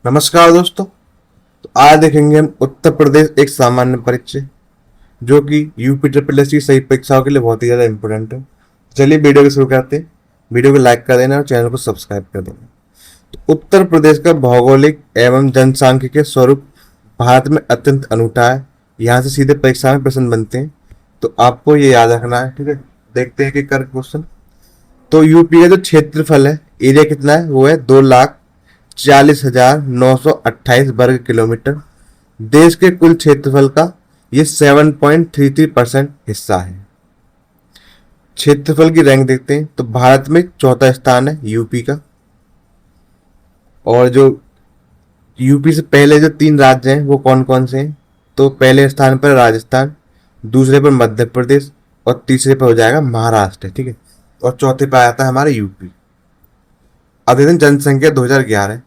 नमस्कार दोस्तों। तो आज देखेंगे हम उत्तर प्रदेश एक सामान्य परिचय जो कि यूपी ट्रिपल एस की सही परीक्षाओं के लिए बहुत ही ज़्यादा इंपॉर्टेंट है। चलिए वीडियो को शुरू करते हैं। वीडियो को लाइक कर देना और चैनल को सब्सक्राइब कर देना। तो उत्तर प्रदेश का भौगोलिक एवं जनसांख्यिकीय स्वरूप भारत में अत्यंत अनूठा है। यहाँ से सीधे परीक्षा में प्रश्न बनते हैं, तो आपको ये याद रखना है। ठीक है, देखते हैं कि कर क्वेश्चन। तो यूपी का जो क्षेत्रफल है, एरिया कितना है, वो है 2,40,928 वर्ग किलोमीटर। देश के कुल क्षेत्रफल का ये 7.33% हिस्सा है। क्षेत्रफल की रैंक देखते हैं तो भारत में चौथा स्थान है यूपी का। और जो यूपी से पहले जो 3 राज्य हैं वो कौन कौन से हैं, तो पहले स्थान पर राजस्थान, दूसरे पर मध्य प्रदेश और तीसरे पर हो जाएगा महाराष्ट्र। ठीक है, और चौथे पर आता है हमारा यूपी। अब देखते हैं जनसंख्या 2011।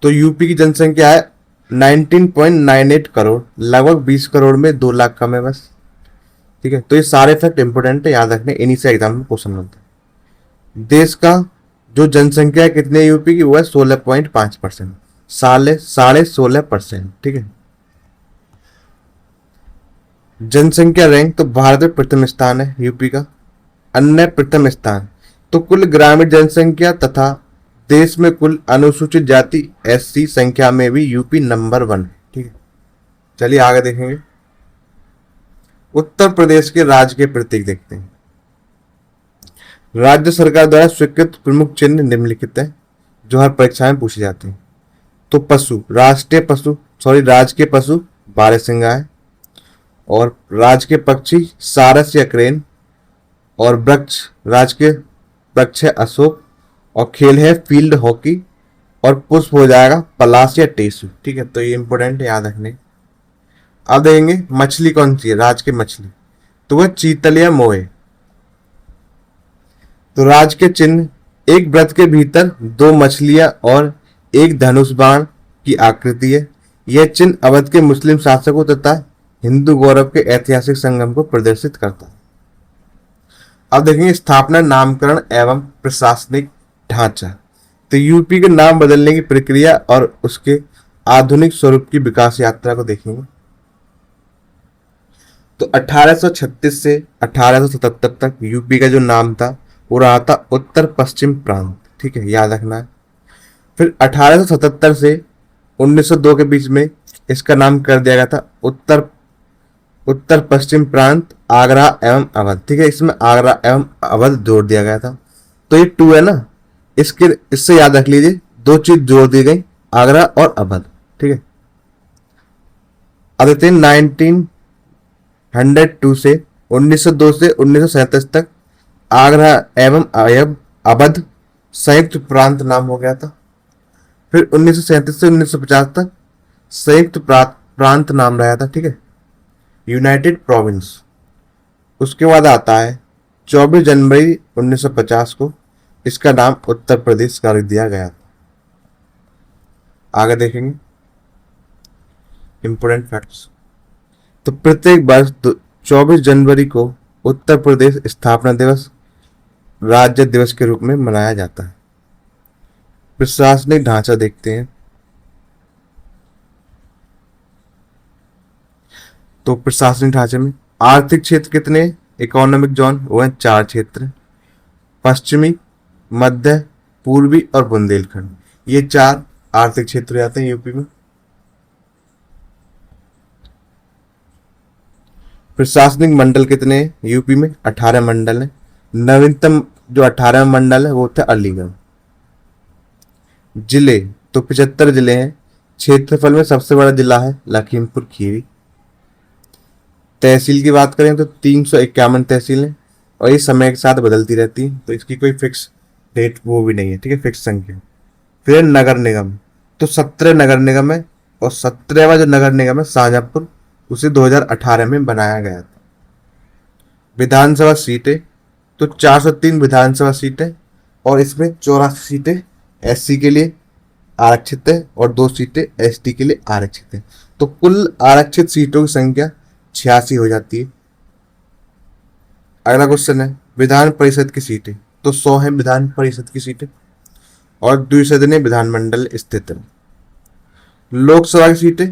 तो यूपी की जनसंख्या है 19.98 करोड़, लगभग 20 करोड़ में 2 लाख कम है बस। ठीक है, तो ये सारे फैक्ट इंपोर्टेंट है, याद रखने, इन्हीं से एग्जाम में क्वेश्चन बनता है। देश का जो जनसंख्या है कितने यूपी की, वो है 16.5%, 16.5%। ठीक है, जनसंख्या रैंक तो भारत में प्रथम स्थान है यूपी का। अन्य प्रथम स्थान तो कुल ग्रामीण जनसंख्या तथा देश में कुल अनुसूचित जाति एससी संख्या में भी यूपी नंबर 1 है। ठीक है, चलिए आगे देखेंगे। उत्तर प्रदेश के राज्य के प्रतीक देखते हैं। राज्य सरकार द्वारा स्वीकृत प्रमुख चिन्ह निम्नलिखित है जो हर परीक्षा में पूछे जाते हैं। तो पशु, राज्य के पशु बारहसिंगा है। और राज्य के पक्षी सारस या क्रेन। और वृक्ष, राज्य के वृक्ष है अशोक। और खेल है फील्ड हॉकी। और पुष्प हो जाएगा पलाश या टेसु। ठीक है, तो ये इंपॉर्टेंट है, याद रखने। अब देखेंगे मछली कौन सी है, राज्य की मछली, तो वह चीतल या मोहे। तो राज्य के चिन्ह, एक व्रत के भीतर 2 मछलियां और एक धनुष बाण की आकृति है। यह चिन्ह अवध के मुस्लिम शासकों तथा हिंदू गौरव के ऐतिहासिक संगम को प्रदर्शित करता है। अब देखेंगे स्थापना, नामकरण एवं प्रशासनिक ढांचा। तो यूपी के नाम बदलने की प्रक्रिया और उसके आधुनिक स्वरूप की विकास यात्रा को देखेंगे। तो 1836 से 1877 तक यूपी का जो नाम था वो रहा था उत्तर पश्चिम प्रांत। ठीक है, याद रखना है। फिर 1877 से 1902 के बीच में इसका नाम कर दिया गया था उत्तर पश्चिम प्रांत आगरा एवं अवध। ठीक है, इसमें आगरा एवं अवध जोड़ दिया गया था। तो ये 2 है ना, इससे याद रख लीजिए, 2 चीज जोड़ दी गई, आगरा और अवध। ठीक है, अब देखते हैं 1902 से 1902 से 1937 तक आगरा एवं अवध संयुक्त प्रांत नाम हो गया था। फिर 1937 से 1950 तक संयुक्त प्रांत नाम रहा था। ठीक है, यूनाइटेड प्रोविंस। उसके बाद आता है 24 जनवरी 1950 को इसका नाम उत्तर प्रदेश कर दिया गया था। आगे देखेंगे इंपोर्टेंट फैक्ट्स। तो प्रत्येक वर्ष 24 जनवरी को उत्तर प्रदेश स्थापना दिवस राज्य दिवस के रूप में मनाया जाता है। प्रशासनिक ढांचा देखते हैं। तो प्रशासनिक ढांचे में आर्थिक क्षेत्र कितने, इकोनॉमिक जोन वो है 4 क्षेत्र, पश्चिमी, मध्य, पूर्वी और बुंदेलखंड। ये 4 आर्थिक क्षेत्र आते हैं यूपी में। प्रशासनिक मंडल कितने हैं यूपी में, 18 मंडल है। नवीनतम जो 18 मंडल है वो थे अलीगढ़। जिले तो 75 जिले हैं। क्षेत्रफल में सबसे बड़ा जिला है लखीमपुर खीरी। तहसील की बात करें तो 351 तहसील है और ये समय के साथ बदलती रहती है, तो इसकी कोई फिक्स डेट वो भी नहीं है। ठीक है, फिक्स संख्या। फिर नगर निगम, तो 17 नगर निगम है और 17वां जो नगर निगम है शाहजहांपुर, उसे 2018 में बनाया गया था। विधानसभा सीटें तो 403 विधानसभा सीटें और इसमें 84 सीटें एससी के लिए आरक्षित है और 2 सीटें एसटी के लिए आरक्षित है। तो कुल आरक्षित सीटों की संख्या 86 हो जाती है। अगला क्वेश्चन है विधान परिषद की सीटें, तो 100 है विधान परिषद की सीटें और द्विसदनीय विधानमंडल स्थित है। लोकसभा की सीटें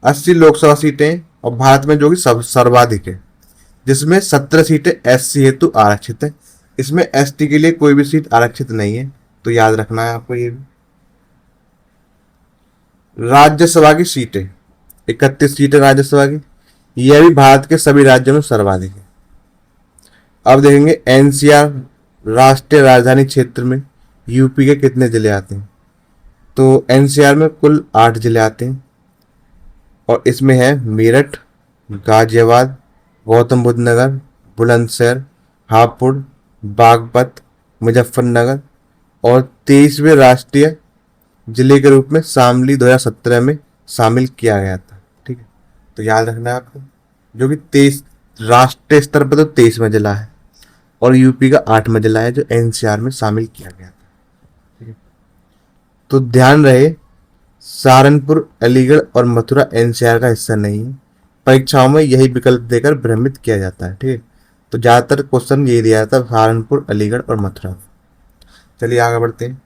80 लोकसभा सीटें, और भारत में जो कि सब सर्वाधिक है, जिसमें 17 सीटें एससी हेतु आरक्षित है। इसमें एसटी के लिए कोई भी सीट आरक्षित नहीं है, तो याद रखना है आपको ये भी। राज्यसभा की सीटें 31 सीटें राज्यसभा की, यह भी भारत के सभी राज्यों में सर्वाधिक है। अब देखेंगे एनसीआर राष्ट्रीय राजधानी क्षेत्र में यूपी के कितने जिले आते हैं। तो एनसीआर में कुल 8 जिले आते हैं, और इसमें है मेरठ, गाजियाबाद, गौतम बुद्ध नगर, बुलंदशहर, हापुड़, बागपत, मुजफ्फरनगर, और 23वें राष्ट्रीय जिले के रूप में शामली 2017 में शामिल किया गया था। ठीक है, तो याद रखना है आपको, जो कि 23 राष्ट्रीय स्तर पर तो 23वां जिला है, और यूपी का 8वां जिला है जो एनसीआर में शामिल किया गया था। ठीक है, तो ध्यान रहे सहारनपुर, अलीगढ़ और मथुरा एनसीआर का हिस्सा नहीं है। परीक्षाओं में यही विकल्प देकर भ्रमित किया जाता है। ठीक है, तो ज्यादातर क्वेश्चन यही दिया जाता है, सहारनपुर, अलीगढ़ और मथुरा। चलिए आगे बढ़ते हैं।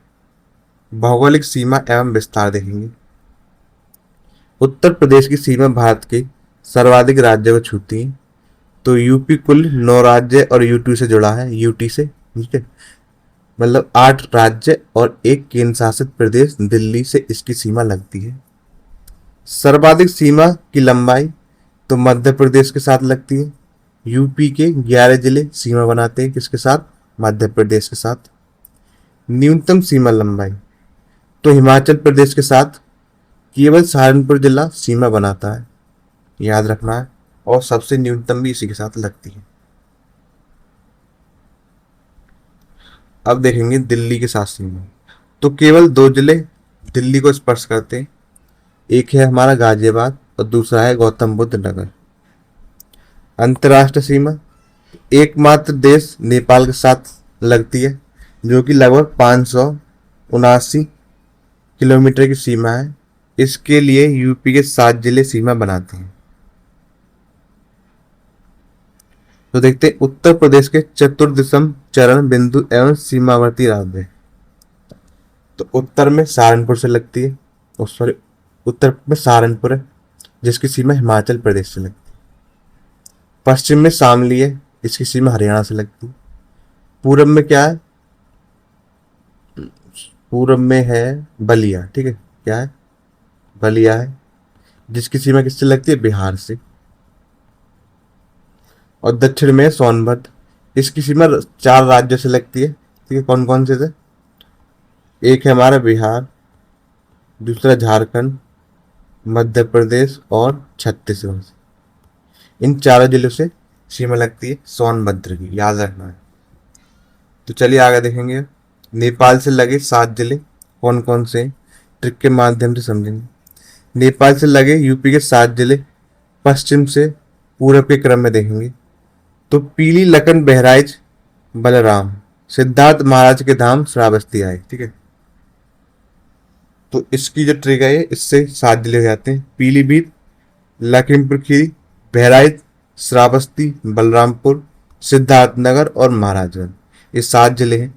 भौगोलिक सीमा एवं विस्तार देखेंगे। उत्तर प्रदेश की सीमा भारत के सर्वाधिक राज्यों को छूती है। तो यूपी कुल 9 राज्य और यूटी से जुड़ा है, यूटी से। ठीक है, मतलब 8 राज्य और एक केंद्र शासित प्रदेश दिल्ली से इसकी सीमा लगती है। सर्वाधिक सीमा की लंबाई तो मध्य प्रदेश के साथ लगती है। यूपी के 11 जिले सीमा बनाते हैं, किसके साथ? मध्य प्रदेश के साथ। न्यूनतम सीमा लंबाई तो हिमाचल प्रदेश के साथ केवल सहारनपुर जिला सीमा बनाता है, याद रखना है, और सबसे न्यूनतम भी इसी के साथ लगती है। अब देखेंगे दिल्ली के साथ सीमा। तो केवल 2 जिले दिल्ली को स्पर्श करते हैं, एक है हमारा गाजियाबाद और दूसरा है गौतम बुद्ध नगर। अंतर्राष्ट्रीय सीमा एकमात्र देश नेपाल के साथ लगती है, जो कि लगभग 579 किलोमीटर की सीमा है। इसके लिए यूपी के 7 जिले सीमा बनाते हैं। तो देखते हैं उत्तर प्रदेश के चतुर्दशम चरण बिंदु एवं सीमावर्ती राज्य। तो उत्तर में सहारनपुर से लगती है, सॉरी, उत्तर में सहारनपुर है जिसकी सीमा हिमाचल प्रदेश से लगती है। पश्चिम में शामली है, इसकी सीमा हरियाणा से लगती है। पूरब में क्या है? पूरब में है बलिया। ठीक है, क्या है? बलिया है, जिसकी सीमा किससे लगती है? बिहार से। और दक्षिण में सोनभद्र, इसकी सीमा 4 राज्यों से लगती है। ठीक है, कौन कौन से थे? एक है हमारा बिहार, दूसरा झारखंड, मध्य प्रदेश और छत्तीसगढ़। इन 4 जिलों से सीमा लगती है सोनभद्र की, याद रखना है। तो चलिए आगे देखेंगे। नेपाल से लगे 7 जिले कौन कौन से? ट्रिक के माध्यम से समझेंगे। नेपाल से लगे यूपी के 7 जिले पश्चिम से पूरब के क्रम में देखेंगे। तो पीली, लखन, बहराइच, बलराम, सिद्धार्थ महाराज के धाम, श्रावस्ती आए। ठीक है, तो इसकी जो ट्रिक है इससे 7 जिले हो जाते हैं। पीलीभीत, लखीमपुर खीरी, बहराइच, श्रावस्ती, बलरामपुर, सिद्धार्थनगर और महाराजगंज, ये 7 जिले हैं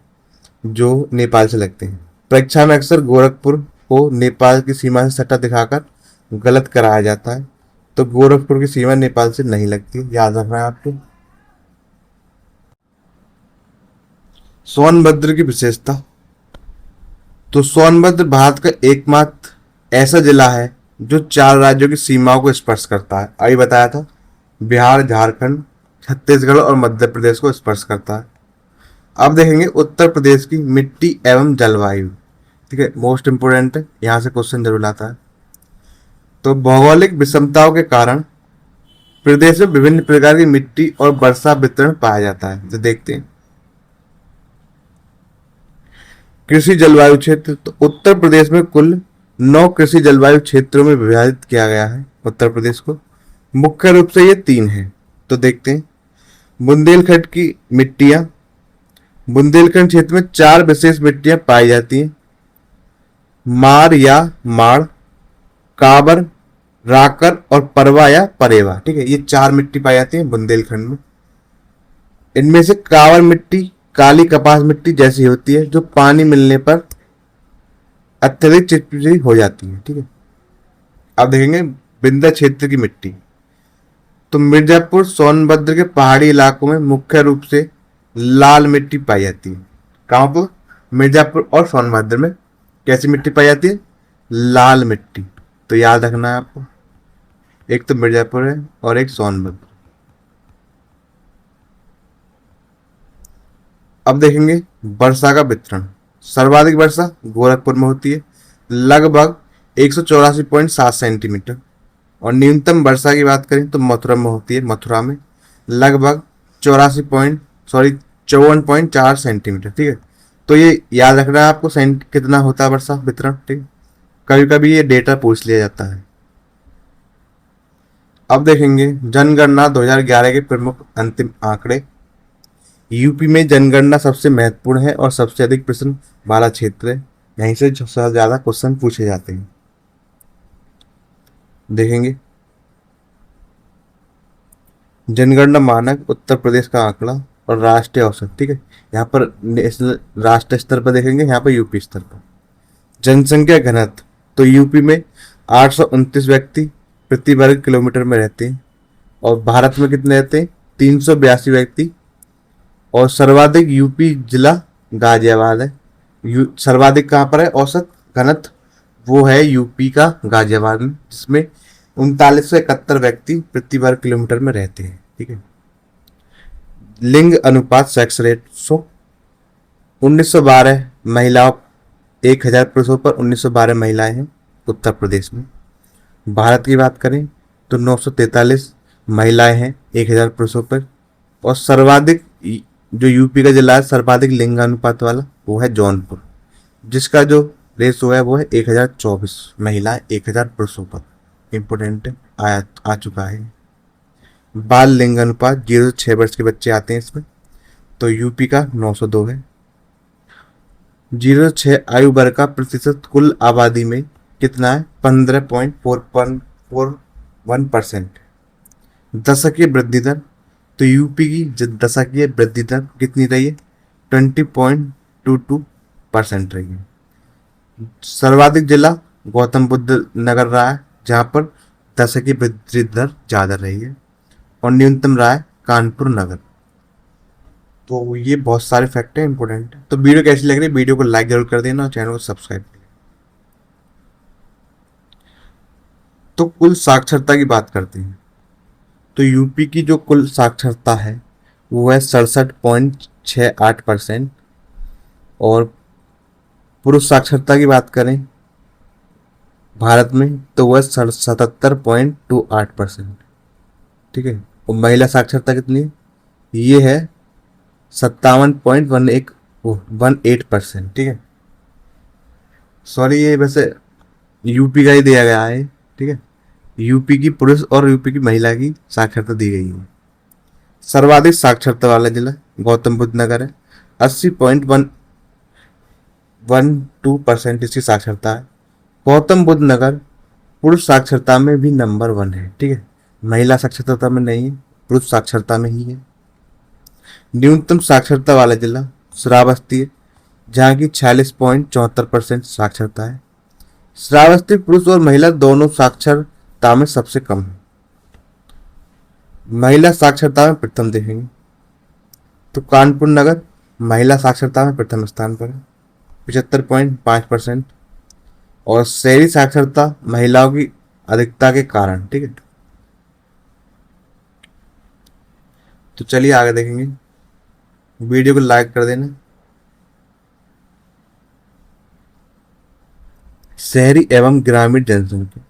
जो नेपाल से लगते हैं। परीक्षा में अक्सर गोरखपुर को नेपाल की सीमा से सटा दिखाकर गलत कराया जाता है, तो गोरखपुर की सीमा नेपाल से नहीं लगती, याद रखना है आपको। सोनभद्र की विशेषता, तो सोनभद्र भारत का एकमात्र ऐसा जिला है जो 4 राज्यों की सीमाओं को स्पर्श करता है। अभी बताया था, बिहार, झारखंड, छत्तीसगढ़ और मध्य प्रदेश को स्पर्श करता है। अब देखेंगे उत्तर प्रदेश की मिट्टी एवं जलवायु। ठीक है, मोस्ट इंपोर्टेंट है, यहां से क्वेश्चन जरूर आता है। तो भौगोलिक विषमताओं के कारण प्रदेश में विभिन्न प्रकार की मिट्टी और वर्षा वितरण पाया जाता है। तो देखते हैं कृषि जलवायु क्षेत्र। तो उत्तर प्रदेश में कुल 9 कृषि जलवायु क्षेत्रों में विभाजित किया गया है उत्तर प्रदेश को। मुख्य रूप से ये 3 हैं। तो देखते हैं बुंदेलखंड की मिट्टियां। बुंदेलखंड क्षेत्र में 4 विशेष मिट्टियां पाई जाती हैं, मार या माड़, काबर, राकर और परवा या परेवा। ठीक है, ये 4 मिट्टी पाई जाती है बुंदेलखंड में। इनमें से काबर मिट्टी काली कपास मिट्टी जैसी होती है, जो पानी मिलने पर अत्यधिक चिपचिपी हो जाती है। ठीक है, अब देखेंगे विंध्य क्षेत्र की मिट्टी। तो मिर्जापुर सोनभद्र के पहाड़ी इलाकों में मुख्य रूप से लाल मिट्टी पाई जाती है। कहाँ पर? मिर्जापुर और सोनभद्र में कैसी मिट्टी पाई जाती है? लाल मिट्टी। तो याद रखना है आपको, एक तो मिर्जापुर है और एक सोनभद्र। अब देखेंगे वर्षा का वितरण। सर्वाधिक वर्षा गोरखपुर में होती है, लगभग 184.7 सेंटीमीटर। और न्यूनतम वर्षा की बात करें तो मथुरा में होती है, मथुरा में लगभग 54 सेंटीमीटर। ठीक है, तो ये याद रखना है आपको कितना होता है वर्षा वितरण। ठीक है, कभी कभी ये डेटा पूछ लिया जाता है। अब देखेंगे जनगणना 2011 के प्रमुख अंतिम आंकड़े। यूपी में जनगणना सबसे महत्वपूर्ण है और सबसे अधिक प्रश्न वाला क्षेत्र है। यहीं से सबसे ज्यादा क्वेश्चन पूछे जाते हैं। देखेंगे जनगणना मानक, उत्तर प्रदेश का आंकड़ा और राष्ट्रीय औसत। ठीक है, यहाँ पर नेशनल राष्ट्रीय स्तर पर देखेंगे, यहाँ पर यूपी स्तर पर। जनसंख्या घनत्व, तो यूपी में 829 व्यक्ति प्रति वर्ग किलोमीटर में रहते हैं और भारत में कितने रहते हैं? 382 व्यक्ति। और सर्वाधिक यूपी जिला गाजियाबाद है। सर्वाधिक कहाँ पर है औसत घनत्व? वो है यूपी का गाजियाबाद में, जिसमें 3971 व्यक्ति प्रति वर्ग किलोमीटर में रहते हैं। ठीक है, लिंग अनुपात सेक्स रेशो 1912 महिलाओं 1000 पुरुषों पर 1912 महिलाएं हैं उत्तर प्रदेश में। भारत की बात करें तो 943 महिलाएं हैं 1000 पुरुषों पर। और सर्वाधिक जो यूपी का जिला है सर्वाधिक लिंग अनुपात वाला वो है जौनपुर, जिसका जो रेशो है वो है 1024 महिलाएं 1000 पुरुषों पर। इम्पोर्टेंट आ चुका है। बाल लिंग अनुपात 0 से 6 वर्ष के बच्चे आते हैं इसमें, तो यूपी का 902 है। 0 से 6 आयु वर्ग का प्रतिशत कुल आबादी में कितना है? 15.41%। दशकीय वृद्धि दर, तो यूपी की दशकीय वृद्धि दर कितनी रही है? 20.22% रही है। सर्वाधिक जिला गौतम बुद्ध नगर रहा है, जहां पर दशकीय वृद्धि दर ज्यादा रही है। और न्यूनतम रहा है कानपुर नगर। तो ये बहुत सारे फैक्ट हैं इंपॉर्टेंट। तो वीडियो कैसी लग रही है? वीडियो को लाइक जरूर कर देना और चैनल को सब्सक्राइब कर। तो कुल साक्षरता की बात करते हैं। तो यूपी की जो कुल साक्षरता है वो है 67.68%। और पुरुष साक्षरता की बात करें भारत में तो वह 77.28%। ठीक है, और महिला साक्षरता कितनी है? ये है 57.18%। ठीक है, सॉरी ये वैसे यूपी का ही दिया गया है। ठीक है, यूपी की पुरुष और यूपी की महिला की साक्षरता दी गई है। सर्वाधिक साक्षरता वाला जिला गौतम बुद्ध नगर है, 80.112% इसकी साक्षरता है। गौतम बुद्ध नगर पुरुष साक्षरता में भी नंबर 1 है। ठीक है, महिला साक्षरता में नहीं है, पुरुष साक्षरता में ही है। न्यूनतम साक्षरता वाला जिला श्रावस्ती है, जहाँ की 46.74% साक्षरता है। श्रावस्ती पुरुष और महिला दोनों साक्षरता में सबसे कम है। महिला साक्षरता में प्रथम देखेंगे तो कानपुर नगर महिला साक्षरता में प्रथम स्थान पर है, 75.5%। और शहरी साक्षरता महिलाओं की अधिकता के कारण। ठीक है, तो चलिए आगे देखेंगे। वीडियो को लाइक कर देना। शहरी एवं ग्रामीण जनसंख्या,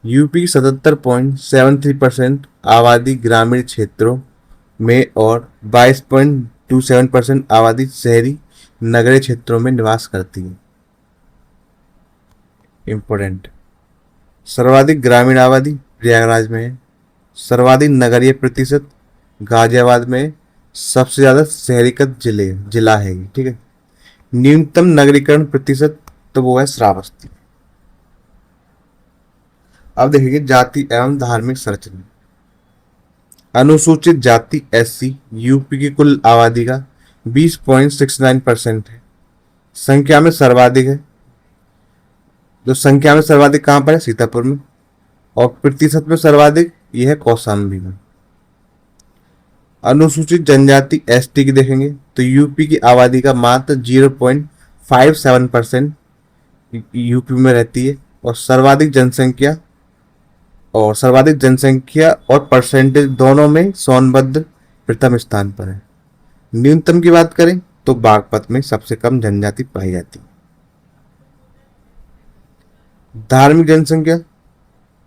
यूपी की 77.73% आबादी ग्रामीण क्षेत्रों में और 22.27% आबादी शहरी नगरीय क्षेत्रों में निवास करती है। इम्पोर्टेंट, सर्वाधिक ग्रामीण आबादी प्रयागराज में है, सर्वाधिक नगरीय प्रतिशत गाजियाबाद में, सबसे ज्यादा शहरीकृत जिला है। ठीक है, न्यूनतम नगरीकरण प्रतिशत तो वो है श्रावस्ती। अब देखेंगे जाति एवं धार्मिक संरचना। अनुसूचित जाति एससी यूपी की कुल आबादी का 20.69% है, संख्या में सर्वाधिक है। जो संख्या में सर्वाधिक कहां पर है? सीतापुर में और प्रतिशत में सर्वाधिक ये है कौशाम्बी में। अनुसूचित जनजाति एसटी की देखेंगे तो यूपी की आबादी का मात्र 0.57% यूपी में रहती है, और सर्वाधिक जनसंख्या और परसेंटेज दोनों में सोनभद्र प्रथम स्थान पर है। न्यूनतम की बात करें तो बागपत में सबसे कम जनजाति पाई जाती है। धार्मिक जनसंख्या,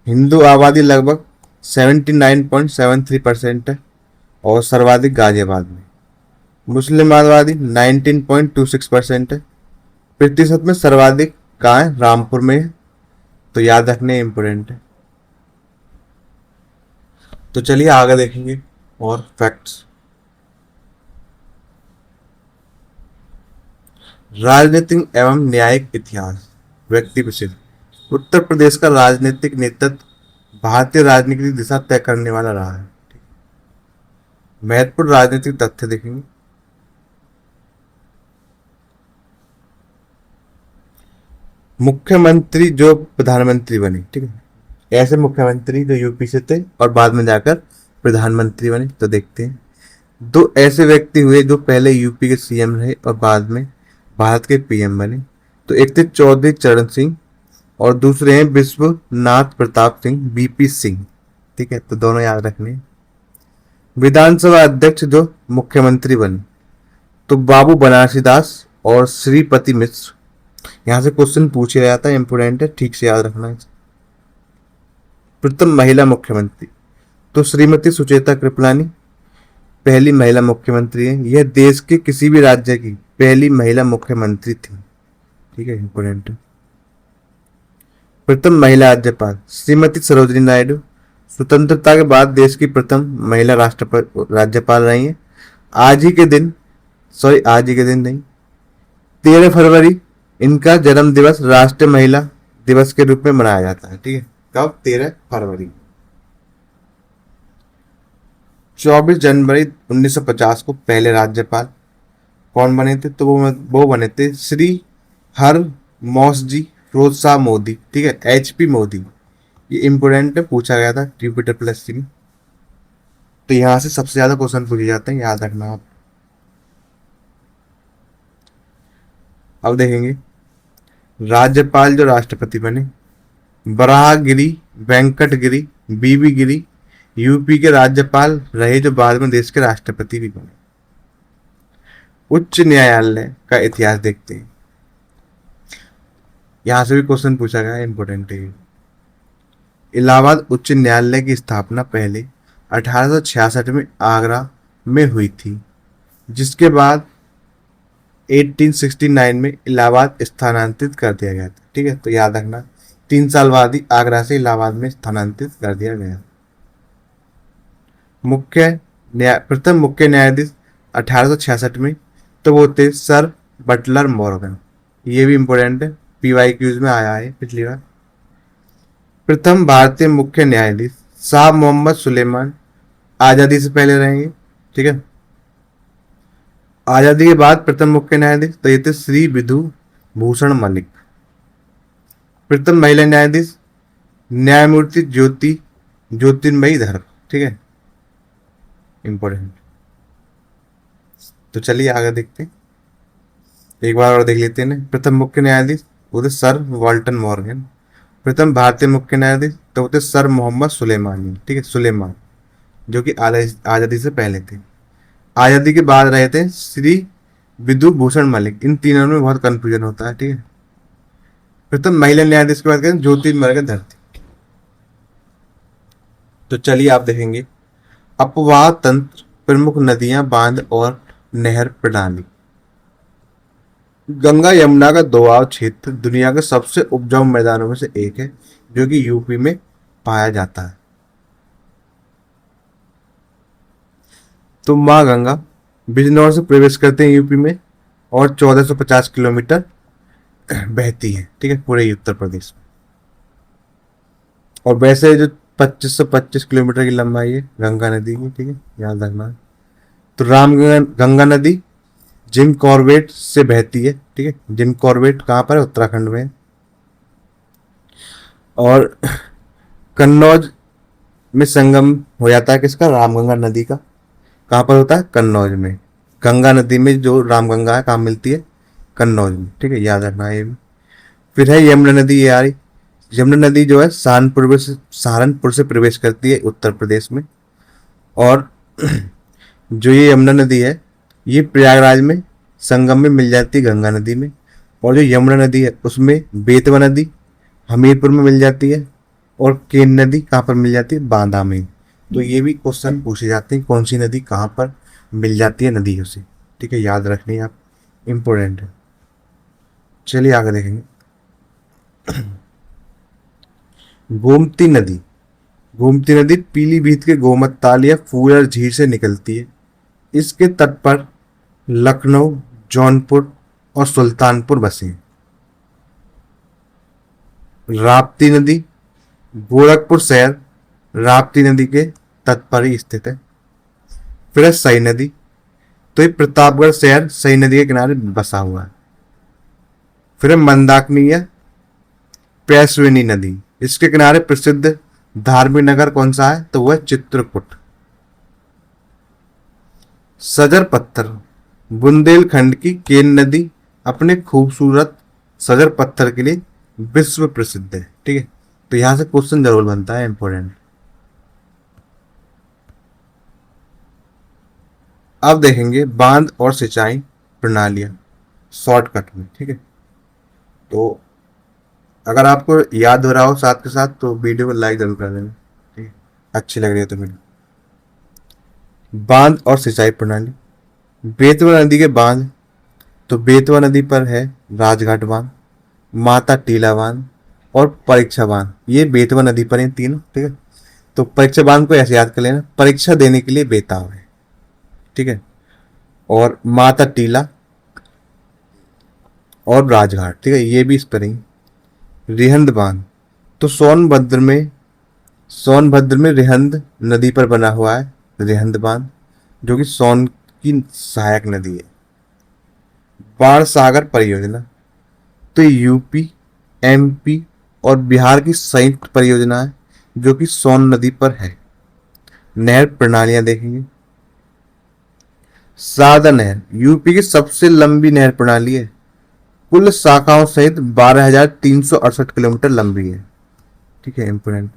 हिंदू आबादी लगभग 79.73% है और सर्वाधिक गाजियाबाद में। मुस्लिम आबादी 19.26% है। प्रतिशत में सर्वाधिक कहाँ है? रामपुर में है, तो याद रखने इम्पोर्टेंट है। तो चलिए आगे देखेंगे और फैक्ट्स। राजनीतिक एवं न्यायिक इतिहास। व्यक्ति विशेष। उत्तर प्रदेश का राजनीतिक नेतृत्व भारतीय राजनीति की दिशा तय करने वाला रहा है। महत्वपूर्ण राजनीतिक तथ्य देखेंगे। मुख्यमंत्री जो प्रधानमंत्री बने, ठीक है, ऐसे मुख्यमंत्री जो यूपी से थे और बाद में जाकर प्रधानमंत्री बने, तो देखते हैं। दो ऐसे व्यक्ति हुए जो पहले यूपी के सीएम रहे और बाद में भारत के पीएम बने, तो एक थे चौधरी चरण सिंह और दूसरे हैं विश्वनाथ प्रताप सिंह, बीपी सिंह। ठीक है, तो दोनों याद रखने हैं। विधानसभा अध्यक्ष जो मुख्यमंत्री बने, तो बाबू बनारसी दास और श्रीपति मिश्र। यहां से क्वेश्चन पूछा जाता है, इंपोर्टेंट है, ठीक से याद रखना है। प्रथम महिला मुख्यमंत्री, तो श्रीमती सुचेता कृपलानी पहली महिला मुख्यमंत्री है। यह देश के किसी भी राज्य की पहली महिला मुख्यमंत्री थी। ठीक है, इंपोर्टेंट है। प्रथम महिला राज्यपाल श्रीमती सरोजिनी नायडू स्वतंत्रता के बाद देश की प्रथम महिला राज्यपाल रही हैं। आज ही के दिन नहीं, 13 फरवरी इनका जन्म दिवस राष्ट्रीय महिला दिवस के रूप में मनाया जाता है। ठीक है, कब? 13 फरवरी। 24 जनवरी 1950 को पहले राज्यपाल कौन बने थे? तो वो बने थे श्री हरमोसजी फिरोज शाह मोदी। ठीक है, एचपी मोदी। ये इंपोर्टेंट है, पूछा गया था ट्यूपिटर प्लस में, तो यहां से सबसे ज्यादा क्वेश्चन पूछे जाते हैं, याद रखना आप। अब देखेंगे राज्यपाल जो राष्ट्रपति बने, बराहगिरी वेंकटगिरी बीबी गिरी यूपी के राज्यपाल रहे जो बाद में देश के राष्ट्रपति भी बने। उच्च न्यायालय का इतिहास देखते हैं, यहां से भी क्वेश्चन पूछा गया है, इंपोर्टेंट है। इलाहाबाद उच्च न्यायालय की स्थापना पहले 1866 में आगरा में हुई थी, जिसके बाद 1869 में इलाहाबाद स्थानांतरित कर दिया गया था। ठीक है, तो याद रखना 3 साल बाद ही आगरा से इलाहाबाद में स्थानांतरित कर दिया गया। प्रथम मुख्य न्यायाधीश 1866 में, तो वो थे सर बटलर मॉर्गन। ये भी इंपोर्टेंट है, PYQs में आया है पिछली बार। प्रथम भारतीय मुख्य न्यायाधीश शाह मोहम्मद सुलेमान, आजादी से पहले रहेंगे। ठीक है, आजादी के बाद प्रथम मुख्य न्यायाधीश तो ये थे श्री विधु भूषण मलिक। प्रथम महिला न्यायाधीश न्यायमूर्ति ज्योतिर्मयी धर। ठीक है, इंपोर्टेंट। तो चलिए आगे देखते हैं, एक बार और देख लेते हैं ना। प्रथम मुख्य न्यायाधीश वो थे सर वाल्टन मॉर्गन। प्रथम भारतीय मुख्य न्यायाधीश तो वो थे सर मोहम्मद सुलेमानी। ठीक है, सुलेमान, जो कि आजादी से पहले थे। आजादी के बाद रहे थे श्री विधु भूषण मलिक। इन तीनों में बहुत कंफ्यूजन होता है। ठीक है, प्रथम महिला न्यायाधीश की बात करें ज्योतिर्मयी धरती। तो चलिए आप देखेंगे अपवाह तंत्र, प्रमुख नदियां, बांध और नहर प्रणाली। गंगा यमुना का दोआब क्षेत्र दुनिया के सबसे उपजाऊ मैदानों में से एक है, जो कि यूपी में पाया जाता है। तो माँ गंगा बिजनौर से प्रवेश करते हैं यूपी में और 1450 किलोमीटर बहती है। ठीक है, पूरे उत्तर प्रदेश में। और वैसे जो 2525 किलोमीटर की लंबाई है गंगा नदी की। ठीक है, याद रखना। तो गंगा नदी जिम कॉर्बेट से बहती है। ठीक है, जिम कॉर्बेट कहाँ पर है? उत्तराखंड में। और कन्नौज में संगम हो जाता है किसका, रामगंगा नदी का। कहाँ पर होता है, कन्नौज में। गंगा नदी में जो रामगंगा है कहाँ मिलती है, कन्नौज में, ठीक है, याद रखना है ये भी। फिर है यमुना नदी, ये आ रही। यमुना नदी जो है सहारनपुर से प्रवेश करती है उत्तर प्रदेश में। और जो ये यमुना नदी है ये प्रयागराज में संगम में मिल जाती है गंगा नदी में। और जो यमुना नदी है उसमें बेतवा नदी हमीरपुर में मिल जाती है। और केन नदी कहाँ पर मिल जाती है, बांदा में। तो ये भी क्वेश्चन पूछे जाते हैं, कौन सी नदी कहाँ पर मिल जाती है नदियों से, ठीक है, याद रखनी है आप, इम्पोर्टेंट है। चलिए आगे देखेंगे। गोमती नदी। गोमती नदी पीलीभीत के गोमतताल या फूलर झील से निकलती है। इसके तट पर लखनऊ, जौनपुर और सुल्तानपुर बसे हैं। राप्ती नदी, गोरखपुर शहर राप्ती नदी के तट पर ही स्थित है। फिर है सई नदी, तो ये प्रतापगढ़ शहर सई नदी के किनारे बसा हुआ है। फिर है मंदाकिनी या पैसवेनी नदी, इसके किनारे प्रसिद्ध धार्मिक नगर कौन सा है, तो वह चित्रकूट। सजर पत्थर, बुंदेलखंड की केन नदी अपने खूबसूरत सजर पत्थर के लिए विश्व प्रसिद्ध है, ठीक है, तो यहां से क्वेश्चन जरूर बनता है, इंपॉर्टेंट। अब देखेंगे बांध और सिंचाई प्रणालियां शॉर्टकट में, ठीक है। तो अगर आपको याद हो रहा हो साथ के साथ तो वीडियो को लाइक जरूर कर देना, ठीक है, अच्छी लग रही है तो वीडियो। बांध और सिंचाई प्रणाली, बेतवा नदी के बांध, तो बेतवा नदी पर है राजघाट बांध, माता टीला बांध और परीक्षा बांध, ये बेतवा नदी पर है तीनों, ठीक है। तो परीक्षा बांध को ऐसे याद कर लेना, परीक्षा देने के लिए बेताब है, ठीक है। और माता टीला और राजघाट, ठीक है, ये भी इस पर ही। रिहंद बांध, तो सोनभद्र में रिहंद नदी पर बना हुआ है रिहंद बांध, जो कि सोन की सहायक नदी है। बाण सागर परियोजना, तो यूपी, एमपी और बिहार की संयुक्त परियोजना है जो कि सोन नदी पर है। नहर प्रणालियां देखेंगे। सादा नहर यूपी की सबसे लंबी नहर प्रणाली है, कुल शाखाओं सहित 12,368 किलोमीटर लंबी है, ठीक है, इंपोर्टेंट।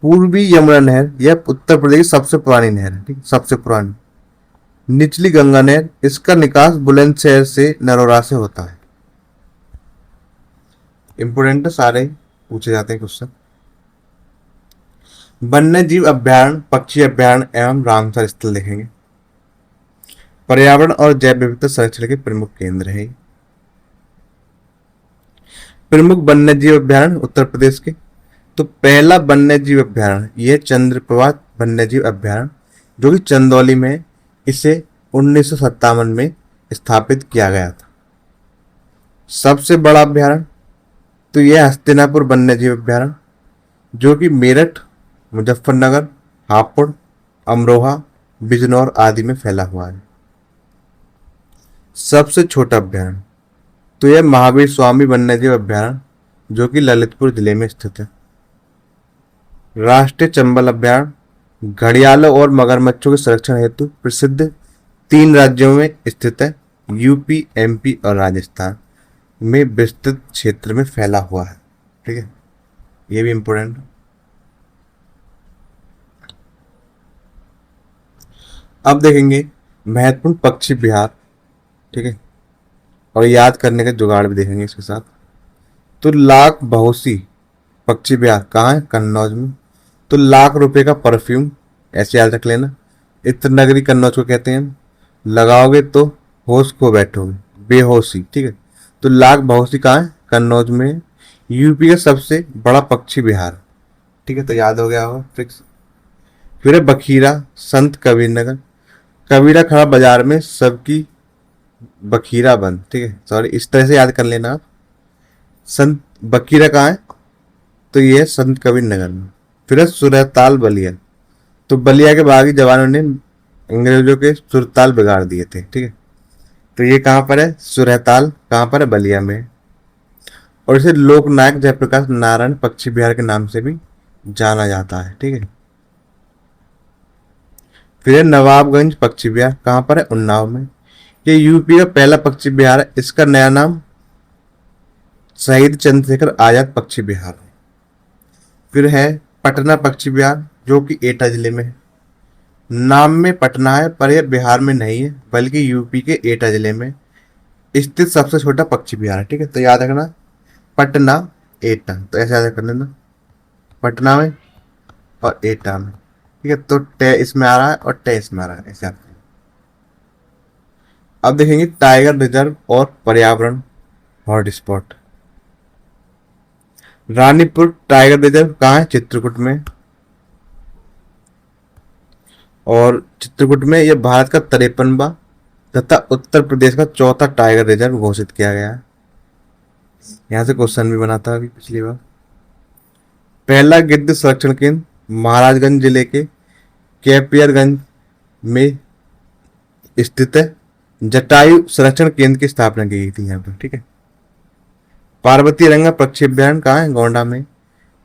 पूर्वी यमुना नहर यह उत्तर प्रदेश की सबसे पुरानी नहर है, ठीक, सबसे पुरानी। निचली गंगा नहर, इसका निकास बुलंदशहर से नरोरा से होता है। इंपोर्टेंट सारे पूछे जाते हैं क्वेश्चन। वन्य जीव अभ्यारण्य, पक्षी अभ्यारण्य एवं रामसर स्थल देखेंगे। पर्यावरण और जैव विविधता संरक्षण के प्रमुख केंद्र है। प्रमुख वन्य जीव अभ्यारण्य उत्तर प्रदेश के, तो पहला वन्य जीव अभ्यारण्य यह चंद्रप्रभा वन्य जीव अभ्यारण्य जो कि चंदौली में है। इसे 1957 में स्थापित किया गया था। सबसे बड़ा अभ्यारण्य, तो यह हस्तिनापुर वन्य जीव अभ्यारण्य जो कि मेरठ, मुजफ्फरनगर, हापुड़, अमरोहा, बिजनौर आदि में फैला हुआ है। सबसे छोटा अभ्यारण्य, तो यह महावीर स्वामी वन्यजीव अभ्यारण्य जो कि ललितपुर जिले में स्थित है। राष्ट्रीय चंबल अभ्यारण्य घड़ियालों और मगरमच्छों के संरक्षण हेतु प्रसिद्ध 3 राज्यों में स्थित है, यूपी, एमपी और राजस्थान में विस्तृत क्षेत्र में फैला हुआ है, ठीक है, ये भी इंपोर्टेंट। अब देखेंगे महत्वपूर्ण पक्षी विहार, ठीक है, और याद करने का जुगाड़ भी देखेंगे इसके साथ। तो लाख बहुसी पक्षी विहार कहाँ है, कन्नौज में। तो ₹1,00,000 का परफ्यूम, ऐसे याद रख लेना, इत्र नगरी कन्नौज को कहते हैं। लगाओगे तो होश खो बैठोगे, बेहोशी, ठीक है। तो लाख बहुसी कहाँ है, कन्नौज में। यूपी का सबसे बड़ा पक्षी विहार, ठीक है, तो याद हो गया होगा फिक्स। फिर है बखीरा संत कबीर नगर, कबीरा खड़ा बाजार में सबकी बखीरा बंद, ठीक है, सॉरी, इस तरह से याद कर लेना आप। संत बखीरा कहाँ है, तो ये है संत कबीर नगर में। फिर है सुरताल बलिया, तो बलिया के बागी जवानों ने अंग्रेजों के सुरताल बिगाड़ दिए थे, ठीक है, तो ये कहाँ पर है, सुरताल कहाँ पर है, बलिया में। और इसे लोकनायक जयप्रकाश नारायण पक्षी विहार के नाम से भी जाना जाता है। ठीक है, फिर है नवाबगंज पक्षी विहार, कहाँ पर है? उन्नाव में। ये यूपी का पहला पक्षी विहार है, इसका नया नाम शहीद चंद्रशेखर आजाद पक्षी विहार है। फिर है पटना पक्षी विहार, जो कि एटा जिले में है। नाम में पटना है पर यह बिहार में नहीं है, बल्कि यूपी के एटा जिले में स्थित सबसे छोटा पक्षी विहार है। ठीक है, तो याद रखना पटना, एटा, तो ऐसे याद कर लेना, पटना में और एटा में। ठीक है, तो टे इसमें आ रहा है और टे इसमें आ रहा है, ऐसे याद करना। अब देखेंगे टाइगर रिजर्व और पर्यावरण हॉटस्पॉट। रानीपुर टाइगर रिजर्व कहाँ है? चित्रकूट में। और चित्रकूट में यह भारत का 53वां तथा उत्तर प्रदेश का चौथा टाइगर रिजर्व घोषित किया गया है। यहाँ से क्वेश्चन भी बना था अभी पिछली बार। पहला गिद्ध संरक्षण केंद्र महाराजगंज जिले के कैपियरगंज में स्थित है। जटायु संरक्षण केंद्र की स्थापना की गई थी यहाँ पर। ठीक है, पार्वती रंगा पक्षी अभ्यारण्य कहाँ है? गोंडा में।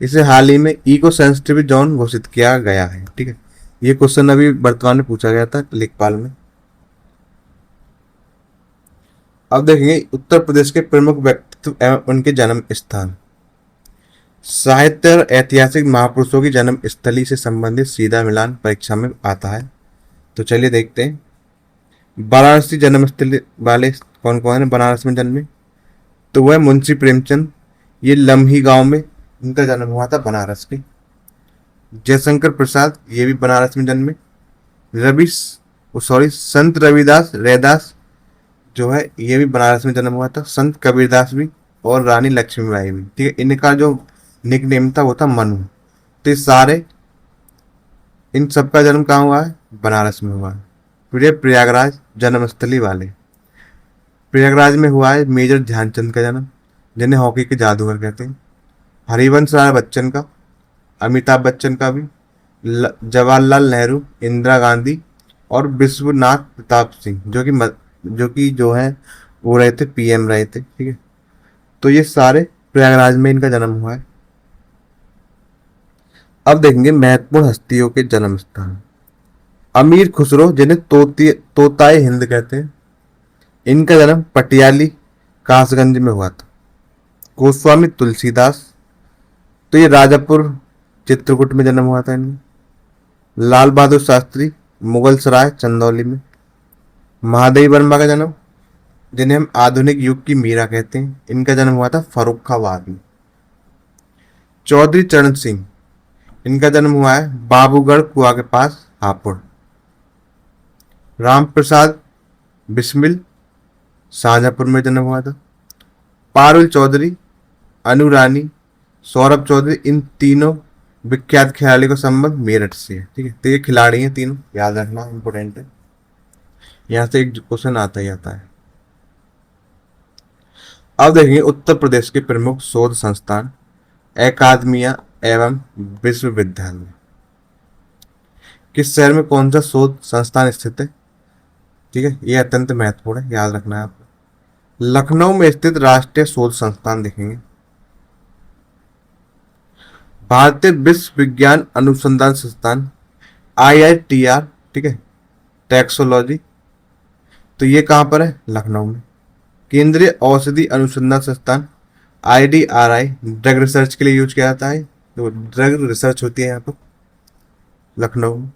इसे हाल ही में इको सेंसिटिव जोन घोषित किया गया है। ठीक है, ये क्वेश्चन अभी वर्तमान में पूछा गया था लेखपाल में। अब देखेंगे उत्तर प्रदेश के प्रमुख व्यक्तित्व एवं उनके जन्म स्थान। साहित्य और ऐतिहासिक महापुरुषों की जन्म स्थली से संबंधित सीधा मिलान परीक्षा में आता है। तो चलिए देखते हैं। वाराणसी जन्म स्थली वाले कौन कौन है बनारस में जन्मे? तो वह मुंशी प्रेमचंद, ये लम्ही गांव में इनका जन्म हुआ था बनारस के। जयशंकर प्रसाद, ये भी बनारस में जन्मे। संत रविदास रैदास जो है ये भी बनारस में जन्म हुआ था। संत कबीरदास भी और रानी लक्ष्मीबाई भी। ठीक है, इनका जो निक नेम था वो था मनु। तो ये सारे इन सबका जन्म कहाँ हुआ है? बनारस में हुआ है। फिर ये प्रयागराज जन्मस्थली वाले, प्रयागराज में हुआ है मेजर ध्यानचंद का जन्म, जिन्हें हॉकी के जादूगर कहते हैं। हरिवंश राय बच्चन का, अमिताभ बच्चन का भी, जवाहरलाल नेहरू, इंदिरा गांधी और विश्वनाथ प्रताप सिंह जो है वो रहे थे पीएम रहे थे। ठीक है, तो ये सारे प्रयागराज में इनका जन्म हुआ है। अब देखेंगे महत्वपूर्ण हस्तियों के जन्म स्थान। अमीर खुसरो, जिन्हें तोताए हिंद कहते हैं, इनका जन्म पटियाली कासगंज में हुआ था। गोस्वामी तुलसीदास, तो ये राजापुर चित्रकूट में जन्म हुआ था इनका। लाल बहादुर शास्त्री, मुगल सराय चंदौली में। महादेवी वर्मा का जन्म, जिन्हें हम आधुनिक युग की मीरा कहते हैं, इनका जन्म हुआ था फर्रुखाबाद में। चौधरी चरण सिंह, इनका जन्म हुआ है बाबूगढ़ कुआ के पास हापुड़। राम प्रसाद बिस्मिल, शाहजहांपुर में जन्म हुआ था। पारुल चौधरी, अनु रानी, सौरभ चौधरी, इन तीनों विख्यात खिलाड़ी का संबंध मेरठ से है। ठीक है, तो ये खिलाड़ी हैं तीनों, याद रखना इंपॉर्टेंट है, यहां से एक क्वेश्चन आता ही आता है। अब देखेंगे उत्तर प्रदेश के प्रमुख शोध संस्थान, अकादमिया एवं विश्वविद्यालय। किस शहर में कौन सा शोध संस्थान स्थित है? ठीक है, ये अत्यंत महत्वपूर्ण है, याद रखना है आपको। लखनऊ में स्थित राष्ट्रीय शोध संस्थान देखेंगे। भारतीय विश्व विज्ञान अनुसंधान संस्थान IITR। ठीक है, टैक्सोलॉजी, तो ये कहां पर है? लखनऊ में। केंद्रीय औषधि अनुसंधान संस्थान IDRI, ड्रग रिसर्च के लिए यूज किया जाता है, तो ड्रग रिसर्च होती है यहाँ पर लखनऊ में।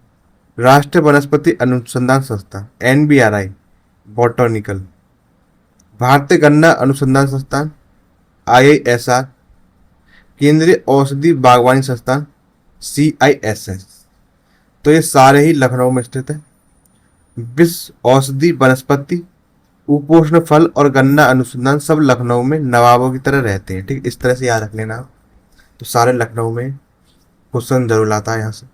राष्ट्रीय वनस्पति अनुसंधान संस्थान NBRI, बॉटनिकल। भारतीय गन्ना अनुसंधान संस्थान IISR। केंद्रीय औषधि बागवानी संस्थान CISS, तो ये सारे ही लखनऊ में स्थित है। विश्व औषधि वनस्पति उपोष्ण फल और गन्ना अनुसंधान सब लखनऊ में नवाबों की तरह रहते हैं। ठीक, इस तरह से याद रख लेना आप। तो सारे लखनऊ में क्वेश्चन जरूर आता है यहाँ से।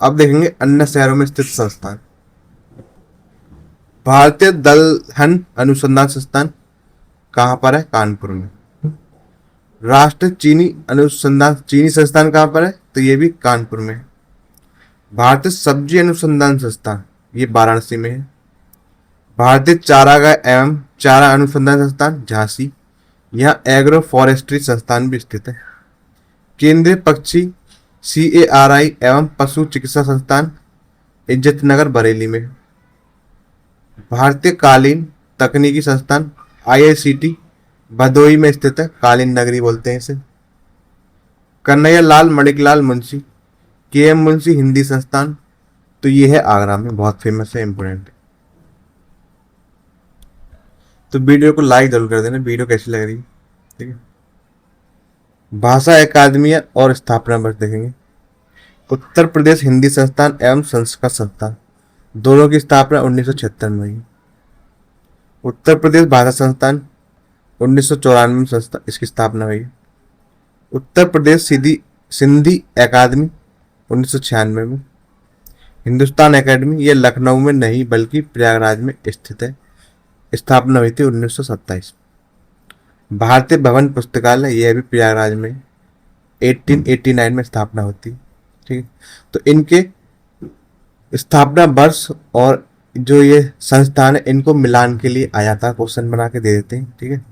अब देखेंगे अन्य शहरों में स्थित संस्थान। भारतीय दलहन अनुसंधान संस्थान कहाँ पर है? कानपुर में। राष्ट्रीय चीनी संस्थान कहाँ पर है? तो ये भी कानपुर में है। भारतीय सब्जी अनुसंधान संस्थान, ये वाराणसी में है। भारतीय चारागाह एवं चारा अनुसंधान संस्थान झांसी, यहाँ एग्रो फॉरेस्ट्री संस्थान भी स्थित है। केंद्रीय पक्षी CARI एवं पशु चिकित्सा संस्थान इज्जत नगर बरेली में। भारतीय कालीन तकनीकी संस्थान IICT भदोही में स्थित है, कालीन नगरी बोलते हैं इसे। कन्हैया लाल मणिकलाल मुंशी KM मुंशी हिंदी संस्थान, तो ये है आगरा में, बहुत फेमस है, इंपोर्टेंट है। तो वीडियो को लाइक जरूर कर देना, वीडियो कैसी लग रही है, ठीक है। भाषा अकादमी और स्थापना वर्ष देखेंगे। उत्तर प्रदेश हिंदी संस्थान एवं संस्कृत संस्थान, दोनों की स्थापना 1976 में हुई। उत्तर प्रदेश भाषा संस्थान 1994 में संस्था इसकी स्थापना हुई। उत्तर प्रदेश सिंधी अकादमी 1996 में। हिंदुस्तान एकेडमी ये लखनऊ में नहीं बल्कि प्रयागराज में स्थित है, स्थापना हुई थी 1927। भारतीय भवन पुस्तकालय यह भी प्रयागराज में 1889 में स्थापना होती, ठीक है। तो इनके स्थापना वर्ष और जो ये संस्थान है इनको मिलान के लिए आया था, क्वेश्चन बना के दे देते हैं, ठीक है,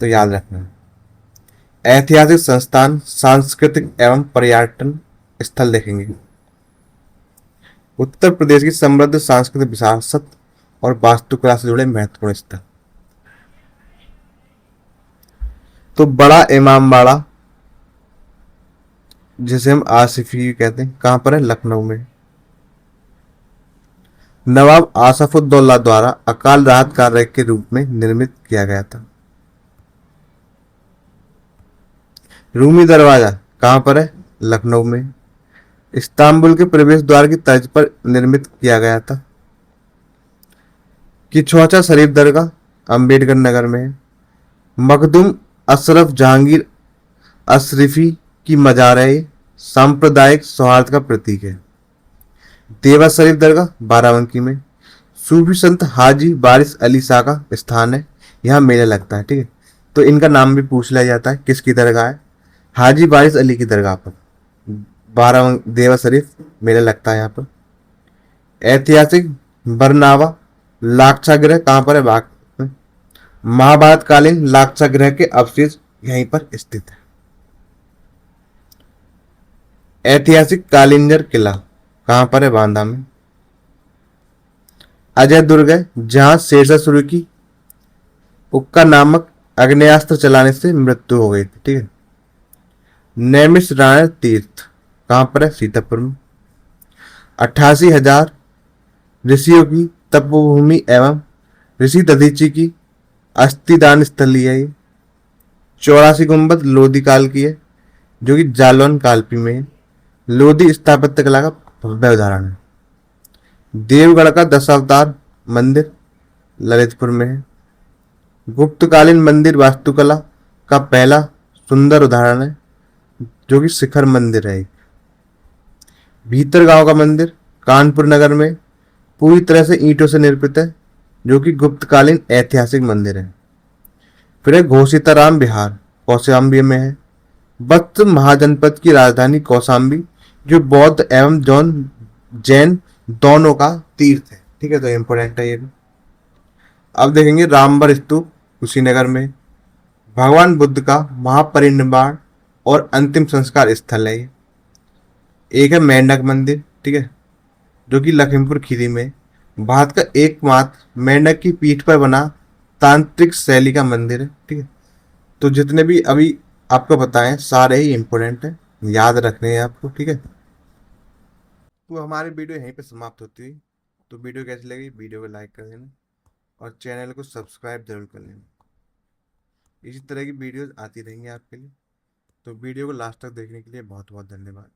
तो याद रखना। ऐतिहासिक संस्थान, सांस्कृतिक एवं पर्यटन स्थल देखेंगे। उत्तर प्रदेश की समृद्ध सांस्कृतिक विरासत और वास्तुकला से जुड़े महत्वपूर्ण स्थल, तो बड़ा इमामबाड़ा जिसे हम आसिफी कहते हैं, कहां पर है, लखनऊ में। नवाब आसफुद्दौला द्वारा अकाल राहत कार्य के रूप में निर्मित किया गया था। रूमी दरवाजा कहां पर है, लखनऊ में। इस्तांबुल के प्रवेश द्वार की तर्ज पर निर्मित किया गया था। किछुआचा शरीफ दरगाह अंबेडकर नगर में है। मखदूम अशरफ जहांगीर अशरफी की मजार है, ये सांप्रदायिक सौहार्द का प्रतीक है। देवा शरीफ दरगाह बाराबंकी में। सूफी संत हाजी वारिस अली शाह का स्थान है, यहाँ मेला लगता है, ठीक है। तो इनका नाम भी पूछ लिया जाता है, किसकी दरगाह है, हाजी वारिस अली की दरगाह पर देवा शरीफ मेला लगता है यहाँ पर। ऐतिहासिक बरनावा लाक्षागृह कहाँ पर है, बाग में। महाभारत कालीन लाक्षागृह के अवशेष यहीं पर स्थित है। ऐतिहासिक कालिंजर किला कहां पर है, बांदा में। अजय दुर्ग है जहां शेरशाह सूरी की उक्का नामक अग्नेयास्त्र चलाने से मृत्यु हो गई थी, ठीक है। नैमिषारण्य तीर्थ कहां पर है, सीतापुर में। 88,000 ऋषियों की तपोभूमि एवं ऋषि दधीची की अस्थिदान स्थली है ये। 84 गुंबद लोधी काल की है जो कि जालौन कालपी में है। लोधी स्थापत्य कला का भव्य उदाहरण है। देवगढ़ का दशावतार मंदिर ललितपुर में है। गुप्तकालीन मंदिर वास्तुकला का पहला सुंदर उदाहरण है जो कि शिखर मंदिर है। भीतर गांव का मंदिर कानपुर नगर में पूरी तरह से ईंटों से निर्मित है जो कि गुप्तकालीन ऐतिहासिक मंदिर है। फिर है घोषिताराम विहार कौशाम्बी में है। वत्स महाजनपद की राजधानी कौशाम्बी जो बौद्ध एवं जैन दोनों का तीर्थ है, ठीक है, तो इंपोर्टेंट है ये भी। अब देखेंगे रामबर स्तूप कुशीनगर में। भगवान बुद्ध का महापरिनिर्वाण और अंतिम संस्कार स्थल है ये। एक है मेंढक मंदिर, ठीक है, जो कि लखीमपुर खीरी में। भारत का एकमात्र मेंढक की पीठ पर बना तांत्रिक शैली का मंदिर है, ठीक है। तो जितने भी अभी आपको बताएं सारे ही इंपोर्टेंट है, याद रखने हैं आपको, ठीक है। तो हमारी वीडियो यहीं पे समाप्त होती है। तो वीडियो कैसी लगी, वीडियो को लाइक कर देना और चैनल को सब्सक्राइब जरूर कर लेना। इसी तरह की वीडियोस आती रहेंगी आपके लिए। तो वीडियो को लास्ट तक देखने के लिए बहुत बहुत धन्यवाद।